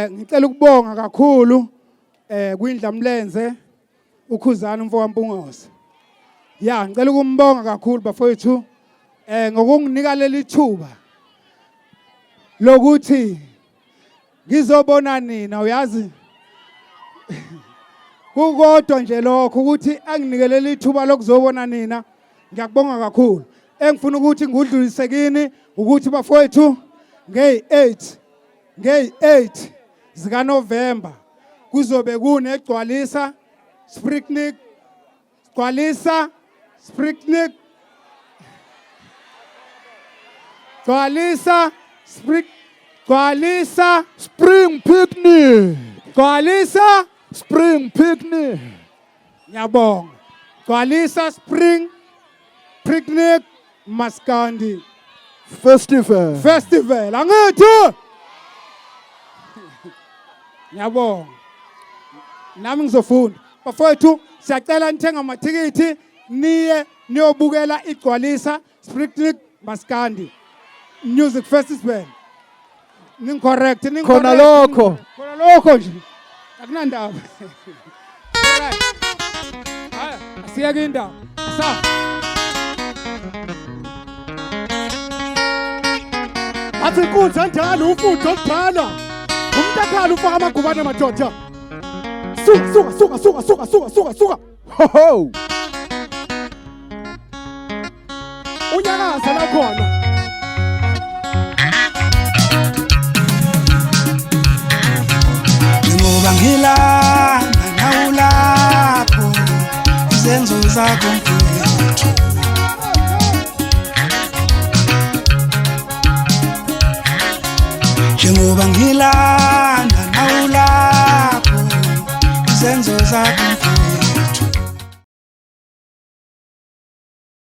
Ngicela ukubonga kakhulu kuindlamlenze ukhuzana umfowampungosi. Ya, ngicela ukumbonga kakhulu bafowethu ngokunginika leli thuba lokuthi ngizobona nina, uyazi kukodwa nje lokho ukuthi anginikele leli thuba lokuzobona nina. Ngiyakubonga kakhulu. Engifuna ukuthi ngudlulise kini ukuthi bafowethu ngey8 zika November kuzobe kunegcwalisa Springnik, gcwalisa Springnik, gcwalisa gcwalisa Spring Picnic. gcwalisa Spring Picnic. ngiyabonga. Gcwalisa Spring Picnic Maskandi Festival. Angithi ngiyabonga. Nami ngizofunda. Bafowethu siyacela nithenga amathikithi niye niyobukela igcwalisa Spring Maskandi Music Festival. Ningicorrect, Khona lokho. Khona lokho nje. Akunandaba. Alright. Haya, asiyeke indaba. Sa. Athi inkundla njalo ufundo okudala. Umuntu akhala ufaka amagubane amadoda. Suka. Ho ho. Unyakaza la khona. Ngoba ngilana nawulapho izenzo zakho mfowethu. Njengoba ngilana nawulapho izenzo zakho mfowethu.